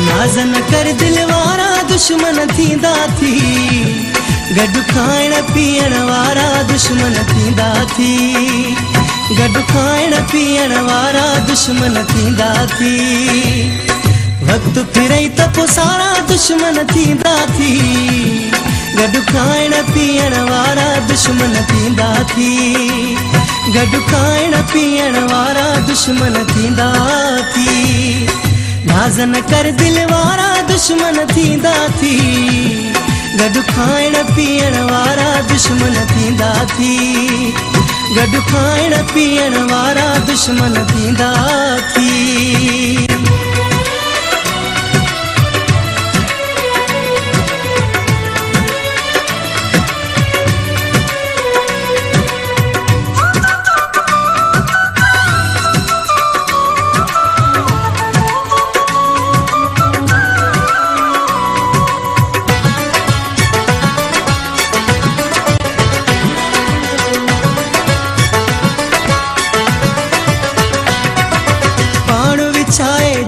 नाज़ न कर दिल वारा दुश्मन थींदा थी, गॾु खाइण पीअण वारा दुश्मन थींदा थी, गॾु खाइण पीअण वारा दुश्मन थींदा थी। वक़्तु फिरई त पोइ सारा दुश्मन थींदा थी, गॾु खाइण पीअण वारा दुश्मन थींदा थी, गॾु खाइण पीअण वारा दुश्मन थींदा थी। नाज़ न कर दिल वारा दुश्मन थींदा थी, गॾु खाइण पीअण वारा दुश्मन थींदा थी, गॾु खाइण पीअण वारा दुश्मन थींदा थी।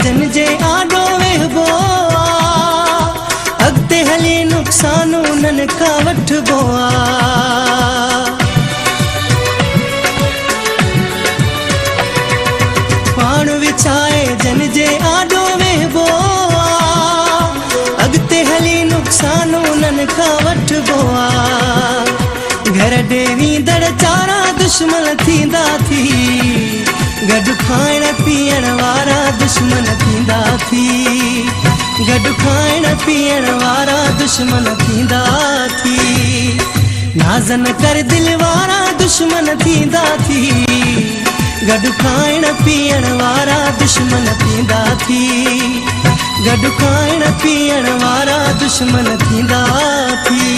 जन जे आॾो वेहबो आ, अॻिते हली नुक़सान उन्हनि खां वठिबो आ। पाण विछाए जन जे आॾो वेहबो आ, अॻिते हली नुक़सान उन्हनि खां वठिबो आ। घर ॾे वींदड़ चारा दुश्मन थींदा थी, गॾु खाइण पीअण वारा दुश्मन थींदा थी, गॾु खाइण पीअण वारा दुश्मन थींदा थी। नाज़ न कर दिल वारा दुश्मन थींदा थी, गॾु खाइण पीअण वारा दुश्मन थींदा थी, गॾु खाइण पीअण वारा दुश्मन थींदा थी।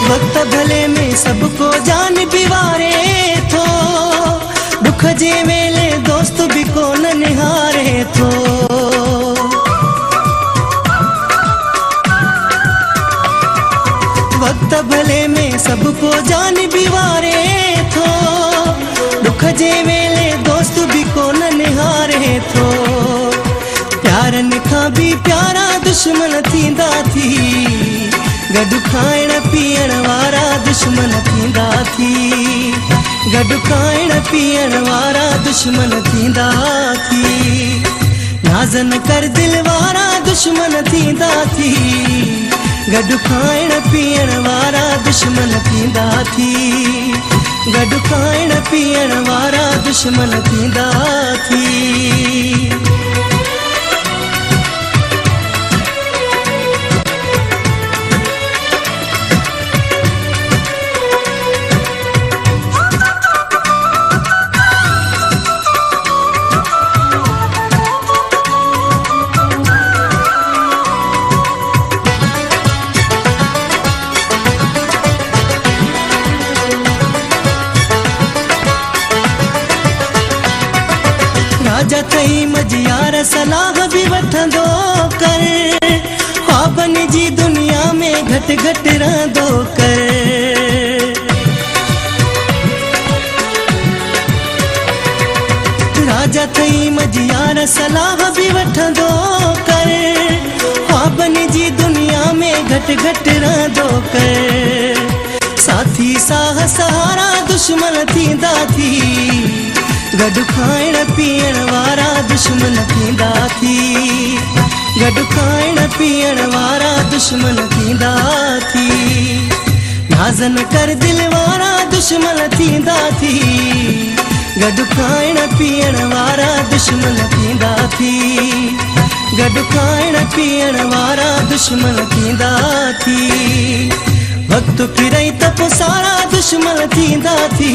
वक्त भले में सबको जान भी वारे थो, दुख जे वेले दोस्त भी कोन निहारे थो। वक्त भले में सबको जान भी वारे थो, दुख जे वेले दोस्त भी कोन निहारे थो। प्यारनि खां भी प्यारा दुश्मन थींदा थी, गॾु खाइण पीअण वारा दुश्मन थींदा थी, गॾु खाइण पीअण वारा दुश्मन थींदा थी। नाज़ न कर दिल वारा दुश्मन थींदा थी, गॾु खाइण पीअण वारा दुश्मन थींदा थी, गॾु खाइण पीअण वारा दुश्मन थींदा थी। राजा थई मजियार सलाह भी वठंदो कर, ख्वाबनि जी दुनिया में घट घट रहंदो कर। राजा थई मजियार सलाह भी वठंदो कर, ख्वाबनि जी दुनिया में घट घट रहंदो कर। साथी साह सहारा दुश्मन थींदा थी, गॾु खाइण पीअण वारा दुश्मन थींदा थी, गॾु खाइण पीअण वारा दुश्मन थींदा थी। नाज़ न कर दिल वारा दुश्मन थींदा थी, गॾु खाइण पीअण वारा दुश्मन थींदा थी, गॾु खाइण पीअण वारा दुश्मन थींदा थी। वक़्तु फिरई त पोइ सारा दुश्मन थींदा थी,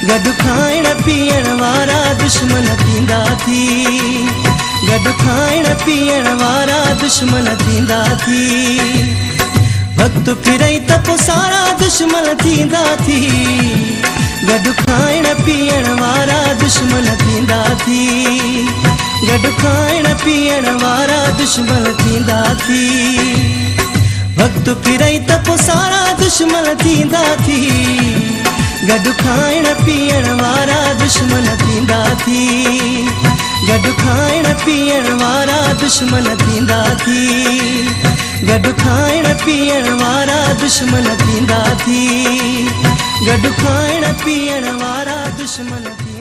गॾु खाइण पीअण वारा दुश्मन थींदा थी, गॾु खाइण पीअण वारा दुश्मन थींदा थी। वक़्तु फिरई त पोइ सारा दुश्मन थींदा थी। गॾु खाइण पीअण वारा दुश्मन थींदा थी। गॾु खाइण पीअण वारा दुश्मन थींदा थी। वक़्तु फिरई त पोइ सारा दुश्मन थींदा थी। गॾु खाइण पीअण वारा दुश्मन थींदा थी। गॾु खाइण पीअण वारा दुश्मन थींदा थी। गॾु खाइण पीअण वारा दुश्मन थींदा थी। गॾु खाइण पीअण वारा दुश्मन थींदा थी।